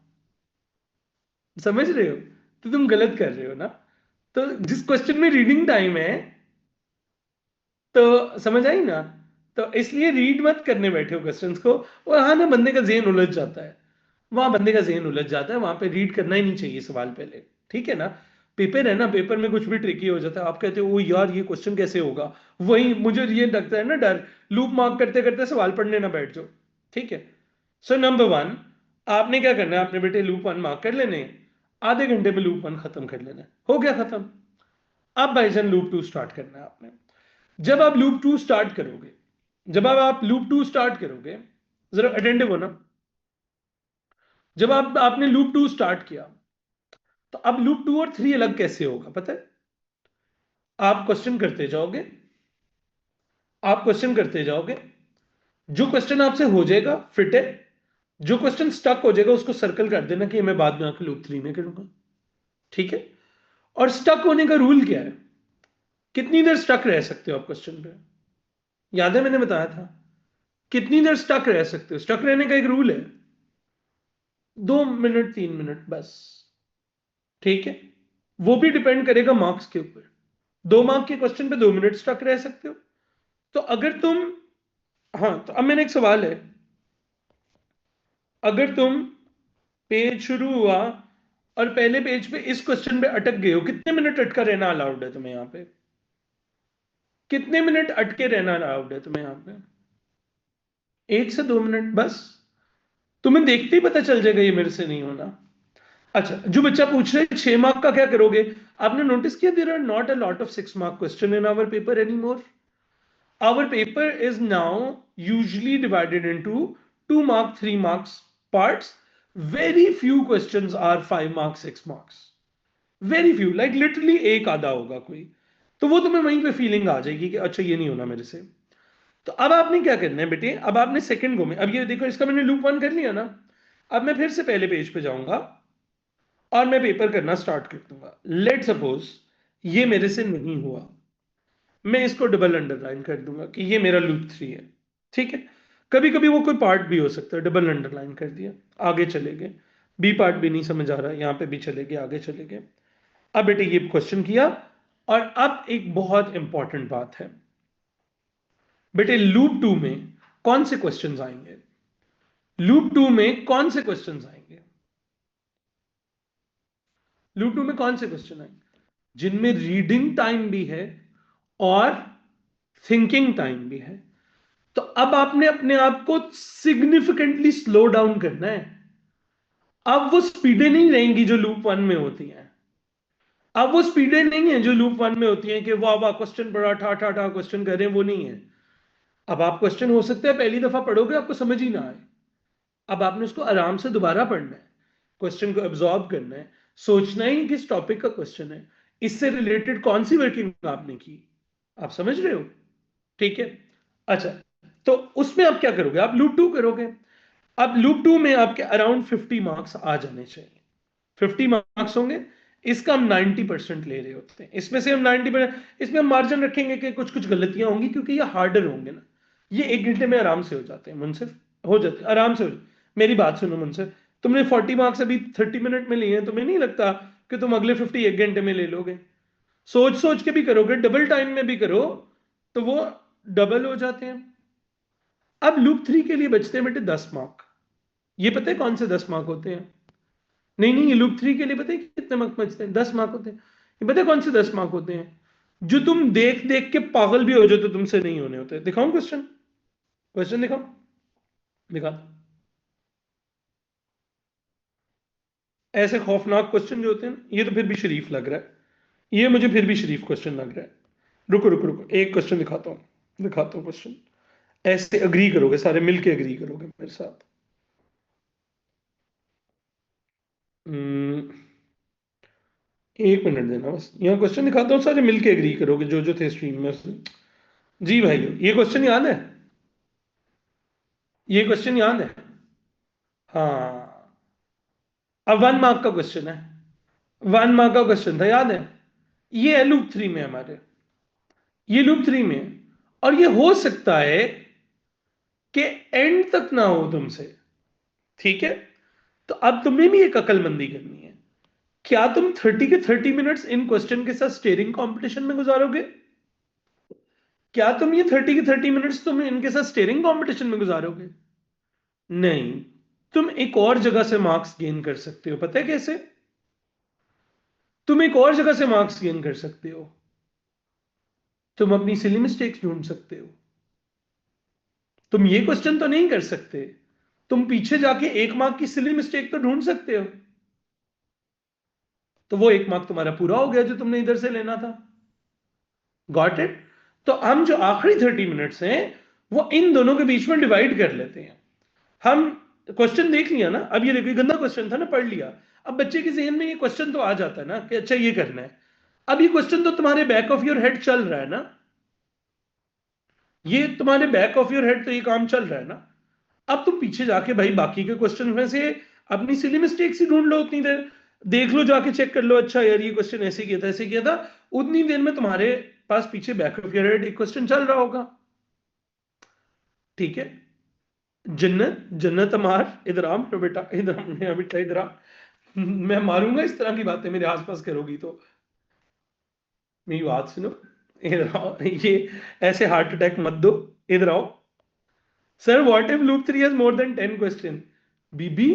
समझ रहे हो? तो तुम गलत कर रहे हो ना। तो जिस क्वेश्चन में रीडिंग टाइम है, तो समझ आई ना, तो इसलिए रीड मत करने बैठे हो क्वेश्चंस को। और हाँ ना, बंदे का जेहन उलझ जाता है, वहां बंदे का जेहन उलझ जाता है, वहां पे रीड करना ही नहीं चाहिए सवाल पहले, ठीक है ना। पेपर है ना, पेपर में कुछ भी ट्रिकी हो जाता है, आप कहते हो ओ यार ये क्वेश्चन कैसे होगा, वही मुझे ये लगता है ना डर, लूप मार्क करते करते सवाल पढ़ने ना बैठ जाओ। ठीक है, सो नंबर वन, आपने क्या करना है, आपने बेटे लूप वन मार्क कर लेने, आधे घंटे में लूप वन खत्म कर लेना है, हो गया खत्म। अब भाईजान लूप टू स्टार्ट करना है आपने। जब आप लूप टू स्टार्ट करोगे, जब आप लूप टू स्टार्ट करोगे, जरा अटेंटिव हो ना, जब आपने लूप टू स्टार्ट किया, तो अब लूप टू और थ्री अलग कैसे होगा पता है? आप क्वेश्चन करते जाओगे, आप क्वेश्चन करते जाओगे, जो क्वेश्चन आपसे हो जाएगा फिट है, जो क्वेश्चन स्टक हो जाएगा उसको सर्कल कर देना कि मैं बाद में आकर लूप थ्री में करूंगा। ठीक है, और स्टक होने का रूल क्या है, कितनी देर स्टक रह सकते हो आप क्वेश्चन पे? याद है मैंने बताया था, कितनी देर स्टक रह सकते हो? स्टक रहने का एक रूल है, 2 मिनट 3 मिनट बस। ठीक है, वो भी डिपेंड करेगा मार्क्स के ऊपर। 2 मार्क के क्वेश्चन पे 2 मिनट स्टक रह सकते हो। तो अगर तुम, हाँ तो अब मैंने एक सवाल है, अगर तुम पेज शुरू हुआ और पहले पेज पे इस क्वेश्चन पे अटक गए हो, कितने मिनट अटका रहना अलाउड है तुम्हें यहां पे? कितने मिनट अटके रहना अलाउड है तुम्हें यहां पे? 1 से 2 मिनट बस। तुम्हें देखते ही पता चल जाएगा ये मेरे से नहीं होना। अच्छा, जो बच्चा पूछ रहे 6 मार्क का क्या करोगे, आपने नोटिस किया there are not a lot of 6 mark question in our paper any more. Our paper is now usually divided into 2 mark 3 marks parts. Very few questions are 5 marks 6 marks, very few, like literally एक आधा होगा कोई। तो वो तुम्हें वहीं पे feeling आ जाएगी कि अच्छा ये नहीं होना मेरे से। तो अब आपने क्या करना है बेटे, अब आपने सेकंड गो में, अब ये देखो इसका मैंने लूप वन कर लिया ना, अब मैं फिर से पहले पेज पे जाऊंगा और मैं पेपर करना स्टार्ट कर दूंगा। लेट सपोज ये मेरे से नहीं हुआ, मैं इसको डबल अंडरलाइन कर दूंगा कि ये मेरा लूप थ्री है। ठीक है, कभी कभी वो कोई पार्ट भी हो सकता है, डबल अंडरलाइन कर दिया, आगे चले गए, बी पार्ट भी नहीं समझ आ रहा, यहां पे भी चले गए, आगे चले गए। अब बेटे ये क्वेश्चन किया, और अब एक बहुत इंपॉर्टेंट बात है बेटे, लूप टू में कौन से क्वेश्चंस आएंगे? लूप टू में कौन से क्वेश्चंस आएंगे? लूप टू में कौन से क्वेश्चन आएंगे जिनमें रीडिंग टाइम भी है और थिंकिंग टाइम भी है? तो अब आपने अपने आप को सिग्निफिकेंटली स्लो डाउन करना है। अब वो स्पीडें नहीं रहेंगी जो लूप वन में होती हैं। अब वो स्पीडें नहीं है जो लूप वन में होती हैं कि वाह वाह क्वेश्चन बड़ा ठा ठा ठा क्वेश्चन कर रहे हैं, वो नहीं है। अब आप क्वेश्चन हो सकता है पहली दफा पढ़ोगे आपको समझ ही ना आए, अब आपने उसको आराम से दोबारा पढ़ना है, क्वेश्चन को एब्जॉर्ब करना है, सोचना ही किस टॉपिक का क्वेश्चन है, इससे रिलेटेड कौन सी वर्किंग आपने की। आप समझ रहे हो? ठीक है, अच्छा, तो उसमें आप क्या करोगे, आप लूप टू करोगे। अब लूप टू में आपके अराउंड 50 मार्क्स आ जाने चाहिए, 50 मार्क्स होंगे। इसका हम 90% ले रहे होते हैं, इसमें से हम 90%, इसमें हम मार्जिन रखेंगे कि कुछ कुछ गलतियां होंगी क्योंकि ये हार्डर होंगे ना। ये 1 घंटे में आराम से हो जाते हैं मुनसिफ, हो जाते हैं आराम से मेरी बात सुनो मुनसिफ, तुमने 40 मार्क्स अभी 30 मिनट में लिए हैं, तुम्हें नहीं लगता कि तुम अगले 50 1 घंटे में ले लोगे? सोच सोच के भी करोगे, डबल टाइम में भी करो तो वो डबल हो जाते हैं। अब लूप थ्री के लिए बचते हैं बेटे 10 मार्क। ये पता है कौन से 10 मार्क होते हैं? नहीं नहीं, ये लूप थ्री के लिए पता है कितने मार्क बचते हैं? 10 मार्क होते हैं। ये पता है कौन से 10 मार्क होते हैं? जो तुम देख देख के पागल भी हो जाओ तो तुमसे नहीं होने होते। दिखाऊं क्वेश्चन? क्वेश्चन दिखाओ, दिखा। ऐसे खौफनाक क्वेश्चन जो होते हैं ना, ये तो फिर भी शरीफ लग रहा है, ये मुझे फिर भी शरीफ क्वेश्चन लग रहा है। रुको रुको रुको, एक क्वेश्चन दिखाता हूं, दिखाता हूं क्वेश्चन। ऐसे अग्री करोगे, सारे मिलके अग्री करोगे मेरे साथ। हम्म, 1 मिनट देना बस, यहाँ क्वेश्चन दिखाता हूँ, सारे मिलके एग्री करोगे जो जो थे स्ट्रीम में। जी भाई, ये क्वेश्चन याद है? ये क्वेश्चन याद है? हाँ, अब 1 मार्क का क्वेश्चन है, 1 मार्क का क्वेश्चन था, याद है? ये है लूप थ्री में हमारे, ये लूप थ्री में है। और ये हो सकता है कि एंड तक ना हो तुमसे। ठीक है, तो अब तुम्हें भी एक अकलमंदी करनी है। क्या तुम 30 के 30 मिनट्स इन क्वेश्चन के साथ स्टेरिंग कंपटीशन में गुजारोगे? क्या तुम ये 30 के 30 मिनट्स तुम इनके साथ स्टेरिंग कंपटीशन में गुजारोगे? नहीं, तुम एक और जगह से मार्क्स गेन कर सकते हो, पता है कैसे? तुम एक और जगह से मार्क्स गेन कर सकते हो, तुम अपनी सिली मिस्टेक्स ढूंढ सकते हो। तुम ये क्वेश्चन तो नहीं कर सकते, तुम पीछे जाके 1 मार्क की सिली मिस्टेक तो ढूंढ सकते हो। तो वो 1 मार्क तुम्हारा पूरा हो गया जो तुमने इधर से लेना था। Got it? तो हम जो आखिरी 30 मिनट्स हैं वो इन दोनों के बीच में डिवाइड कर लेते हैं। हम क्वेश्चन देख लिया ना, अब ये देखो ये गंदा क्वेश्चन था ना, पढ़ लिया। अब बच्चे के जहन में ये क्वेश्चन तो आ जाता है ना कि अच्छा ये करना है। अब ये क्वेश्चन तो तुम्हारे बैक ऑफ योर हेड चल रहा है ना, ये तुम्हारे बैक ऑफ योर हेड तो ये काम चल रहा है ना। अब तुम पीछे जाके भाई बाकी के क्वेश्चन में से अपनी सिली मिस्टेक्स ही ढूंढ लो उतनी देर, देख लो जाके, चेक कर लो, अच्छा यार ये क्वेश्चन ऐसे किया था ऐसे किया था। उतनी देर में तुम्हारे पास पीछे बैक ऑफ योर हेड एक क्वेश्चन चल रहा होगा। ठीक है? जन्नत जन्नत अमार, इधर आ मेरा बेटा, इधर आ मेरा बेटा, इधर आ। मैं मारूंगा इस तरह की बातें मेरे आसपास करोगी तो। मेरी बात सुनो, इधर आओ, ये ऐसे हार्ट अटैक मत दो। इधर आओ। Sir what if loop 3 has more than 10 question? बीबी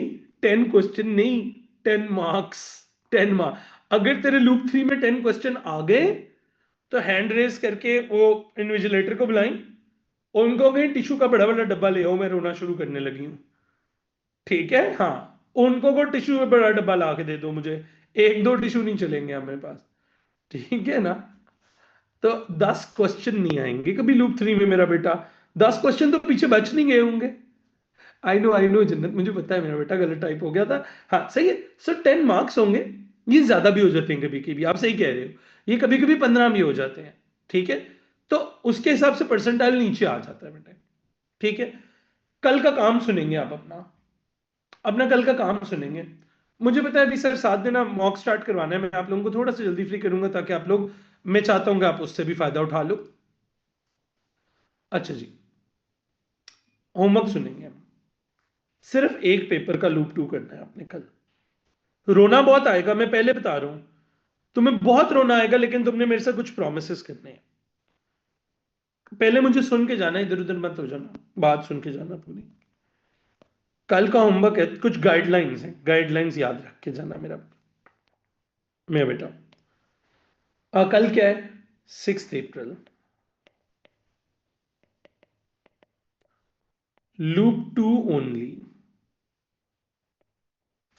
10 क्वेश्चन नहीं, 10 मार्क्स। 10 मार्क्स। अगर तेरे लूप 3 में 10 क्वेश्चन आ गए तो हैंड रेस करके वो इन्विजिलेटर को बुलाएं और उनको कहें टिश्यू का बड़ा बड़ा डब्बा ले आओ, मैं रोना शुरू करने लगी हूँ। ठीक है? हाँ, उनको को टिश्यू का बड़ा डब्बा ला के दे दो मुझे, 1 2 टिश्यू नहीं चलेंगे हमारे पास। ठीक है ना? तो 10 क्वेश्चन नहीं आएंगे कभी लूप 3 में मेरा बेटा। 10 क्वेश्चन तो पीछे बच नहीं गए होंगे। आई नो जन्नत, मुझे पता है मेरा बेटा गलत टाइप हो गया था। हाँ सही है। सो 10 मार्क्स होंगे, ये ज्यादा भी हो जाते हैं कभी कभी, आप सही कह रहे हो, ये कभी कभी 15 भी हो जाते हैं। ठीक है? तो उसके हिसाब से परसेंटाइल नीचे आ जाता है बेटा। ठीक है? कल का काम सुनेंगे आप अपना, अपना कल का काम सुनेंगे। मुझे पता है अभी सर 7 दिन मॉक स्टार्ट करवाना है, मैं आप लोगों को थोड़ा सा जल्दी फ्री करूंगा ताकि आप लोग, मैं चाहता हूं कि आप उससे भी फायदा उठा लो। अच्छा जी, होमवर्क सुनेंगे हम। सिर्फ एक पेपर का लूप 2 करना है आपने कल। रोना बहुत आएगा, मैं पहले बता रहा हूं, तुम्हें बहुत रोना आएगा, लेकिन तुमने मेरे से कुछ प्रोमिस करने हैं। पहले मुझे सुन के जाना, इधर उधर मत हो जाना, बात सुन के जाना पूरी। कल का होमवर्क है, कुछ गाइडलाइंस हैं, गाइडलाइंस याद रख के जाना मेरा बेटा। कल क्या है? 6 अप्रैल। लूप 2 ओनली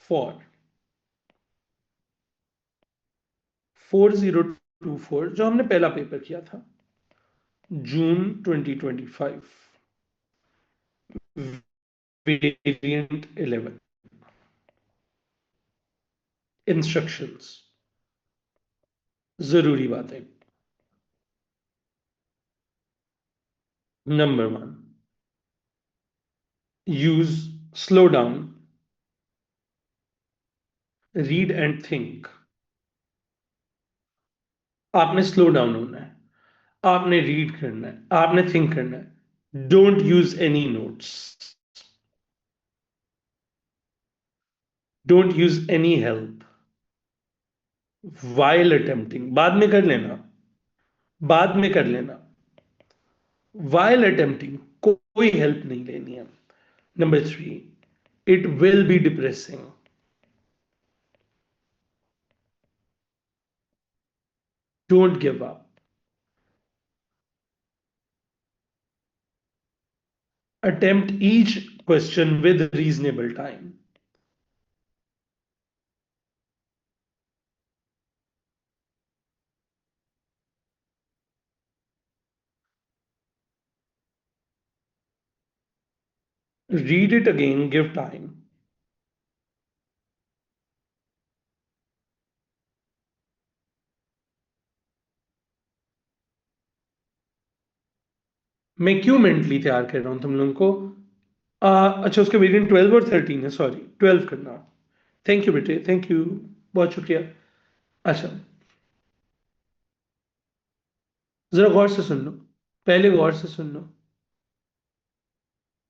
फॉर 4024, जो हमने पहला पेपर किया था जून 2025, वेरिएंट 11। इंस्ट्रक्शंस, जरूरी बातें। Number 1, use slow down, read and think. आपने स्लो डाउन होना है, आपने रीड करना है, आपने थिंक करना है। Don't use any notes, don't use any help while attempting. बाद में कर लेना, बाद में कर लेना। वाइल अटेम्प्टिंग कोई हेल्प नहीं लेनी है। Number 3, it will be depressing. Don't give up. Attempt each question with reasonable time. Read it again, give time. मैं क्यों मेंटली तैयार कर रहा हूं तुम लोगों को? अच्छा, उसके वेरिएंट 12 और 13 है, सॉरी 12 करना। थैंक यू बेटे, थैंक यू, बहुत शुक्रिया। अच्छा, जरा गौर से सुन लो, पहले गौर से सुन लो।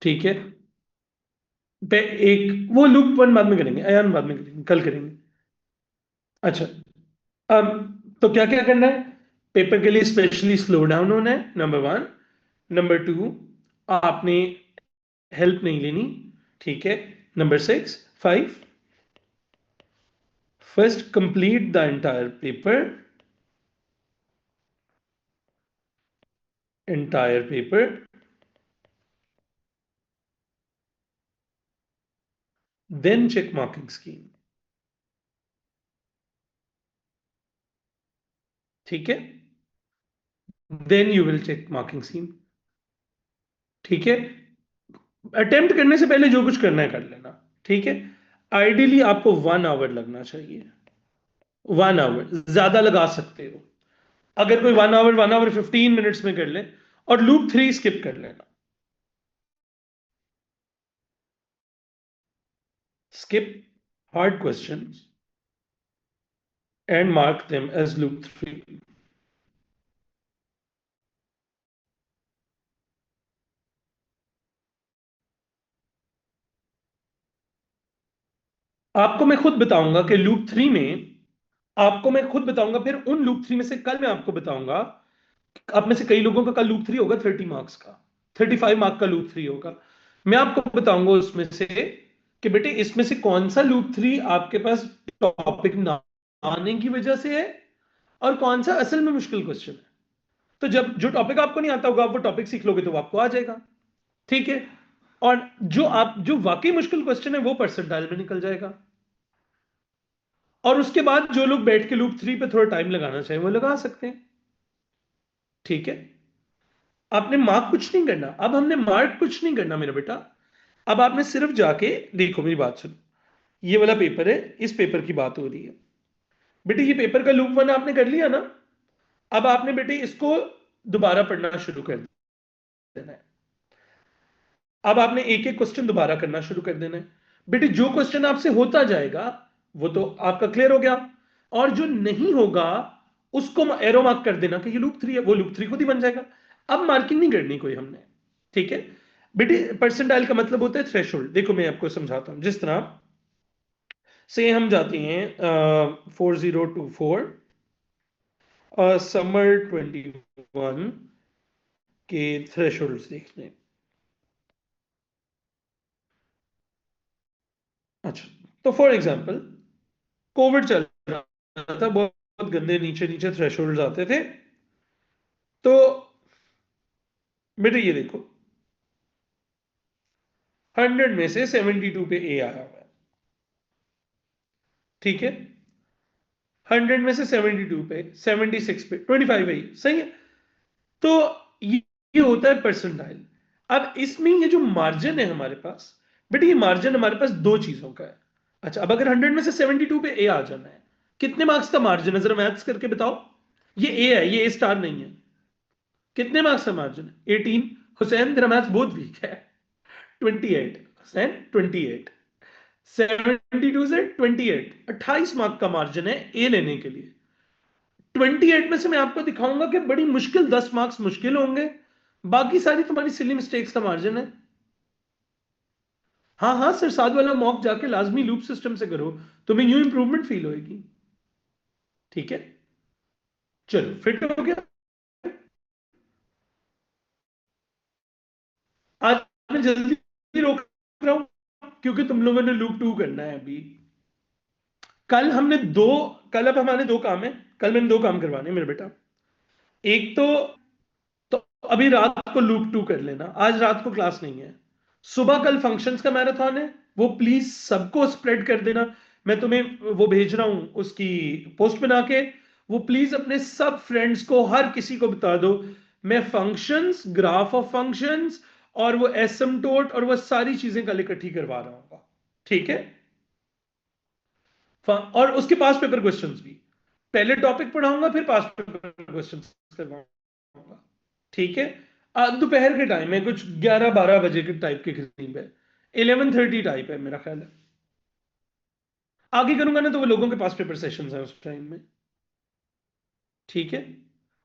ठीक है? एक वो लूप 1 बाद में करेंगे, अयान बाद में करेंगे, कल करेंगे। अच्छा, अब तो क्या क्या करना है? पेपर के लिए स्पेशली स्लो डाउन होना है, नंबर 1। नंबर 2, आपने हेल्प नहीं लेनी। ठीक है? Number 6, 5, first complete the entire paper, then check marking scheme. ठीक है, then you will check marking scheme. ठीक है, अटेम्प्ट करने से पहले जो कुछ करना है कर लेना. ठीक है, आइडियली आपको 1 आवर लगना चाहिए. 1 आवर ज्यादा लगा सकते हो. अगर कोई 1 आवर 1 आवर 15 मिनट्स में कर ले, और लूप 3 स्किप कर लेना. Skip hard questions and mark them as loop 3. आपको मैं खुद बताऊंगा कि लूप 3 में, आपको मैं खुद बताऊंगा फिर उन लूप 3 में से. कल मैं आपको बताऊंगा, आप में से कई लोगों का कल लूप 3 होगा 30 मार्क्स का, 35 मार्क का लूप 3 होगा. मैं आपको बताऊंगा उसमें से कि बेटे इसमें से कौन सा लूप 3 आपके पास टॉपिक ना आने की वजह से है, और कौन सा असल में मुश्किल क्वेश्चन है. तो जब जो टॉपिक आपको नहीं आता होगा, आप वो टॉपिक सीख लोगे तो वो आपको आ जाएगा. ठीक है, और जो वाकई मुश्किल क्वेश्चन है वो परसेंटाइल में निकल जाएगा. और उसके बाद जो लोग बैठ के लूप 3 पे थोड़ा टाइम लगाना चाहें वो लगा सकते हैं. ठीक है, आपने मार्क कुछ नहीं करना. अब हमने मार्क कुछ नहीं करना मेरा बेटा. अब आपने सिर्फ जाके देखो, मेरी बात सुनो. ये वाला पेपर है, इस पेपर की बात हो रही है बेटे. ये पेपर का लूप 1 आपने कर लिया ना. अब आपने बेटे इसको दोबारा पढ़ना शुरू कर देना है. अब आपने एक एक क्वेश्चन दोबारा करना शुरू कर देना है बेटे. जो क्वेश्चन आपसे होता जाएगा वो तो आपका क्लियर हो गया, और जो नहीं होगा उसको एरो मार्क कर देना कि ये लूप 3 है. वो लूप 3 खुद ही बन जाएगा. अब मार्किंग नहीं करनी कोई हमने. ठीक है बेटे, परसेंटाइल का मतलब होता है थ्रेशोल्ड. देखो मैं आपको समझाता हूं. जिस तरह से हम जाते हैं 4024 समर 21 के थ्रेशोल्ड्स देखने. अच्छा, तो फॉर एग्जांपल कोविड चल रहा था, बहुत गंदे नीचे नीचे थ्रेशोल्ड्स आते थे. तो बेटे ये देखो, 100 में से 72 पे ए आया हुआ है. ठीक है, 100 में से 72 पे, 76 पे, 25 है. सही है. तो ये होता है परसेंटाइल. अब इसमें ये जो मार्जिन है हमारे पास, बेटे ये मार्जिन हमारे पास दो चीजों का है. अच्छा, अब अगर 100 में से 72 पे ए आ जाना है, कितने मार्क्स का मार्जिन है जरा मैथ्स करके बताओ. ये ए है, ये ए स्टार नहीं है. कितने मार्क्स का मार्जिन है? 18. हुसैन तेरा मैथ्स बहुत वीक है. 28. हुसैन 28. 72 से 28, 28 मार्क का मार्जिन है ए लेने के लिए. 28 में से मैं आपको दिखाऊंगा कि बड़ी मुश्किल 10 मार्क्स मुश्किल होंगे, बाकी सारी तुम्हारी सिली मिस्टेक्स का मार्जिन है. हाँ हाँ सर, साथ वाला मॉक जाके लाजमी लूप सिस्टम से करो, तुम्हें यूं इंप्रूवमेंट फील होएगी. ठीक है, चलो फिट हो गया. आज मैं जल्दी रोक रहा हूं क्योंकि तुम लोगों ने लूप 2 करना है अभी. कल हमने दो कल अब हमारे दो काम है. कल मैंने दो काम करवाने हैं मेरे बेटा. एक तो अभी रात को लूप 2 कर लेना. आज रात को क्लास नहीं है. सुबह कल फंक्शंस का मैराथन है, वो प्लीज सबको स्प्रेड कर देना. मैं तुम्हें वो भेज रहा हूं उसकी पोस्ट बना के. वो प्लीज अपने सब फ्रेंड्स को, हर किसी को बता दो. मैं फंक्शंस, ग्राफ ऑफ फंक्शंस, और वो एसिम्टोट और वो सारी चीजें कल इकट्ठी करवा रहा हूँ. ठीक है, और उसके पास पेपर क्वेश्चंस भी. पहले टॉपिक पढ़ाऊंगा फिर पास पेपर क्वेश्चंस करवाऊंगा. ठीक है, दोपहर के टाइम है, कुछ 11-12 बजे के टाइप के करीब है. 11:30 टाइप है मेरा ख्याल है. आगे करूंगा ना तो वो लोगों के पास पेपर सेशंस है उस टाइम में. ठीक है,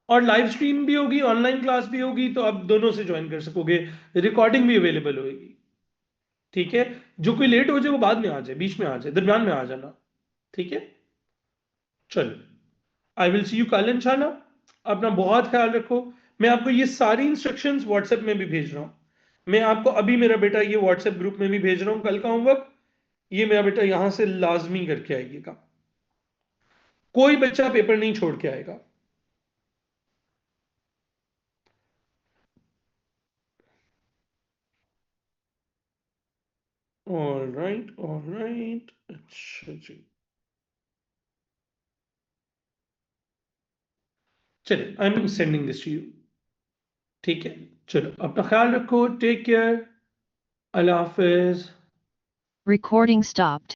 और लाइव स्ट्रीम भी होगी, ऑनलाइन क्लास भी होगी, तो आप दोनों से ज्वाइन कर सकोगे. रिकॉर्डिंग भी अवेलेबल होगी. ठीक है, जो कोई लेट हो जाए वो बाद में आ जाए, बीच में आ जाए, दरमियान में आ जाना. ठीक है, चलो, आई विल सी यू कल इंशाल्लाह. अपना बहुत ख्याल रखो. मैं आपको ये सारी इंस्ट्रक्शंस व्हाट्सएप में भी भेज रहा हूँ. मैं आपको अभी मेरा बेटा ये व्हाट्सएप ग्रुप में भी भेज रहा हूँ कल का होमवर्क. ये मेरा बेटा यहां से लाजमी करके आइएगा. कोई बच्चा पेपर नहीं छोड़ के आएगा। ऑल राइट, अच्छा जी। चलिए, I am sending this to you. ठीक है, चलो अपना ख्याल रखो, टेक केयर, अल्लाह हाफिज। Recording stopped.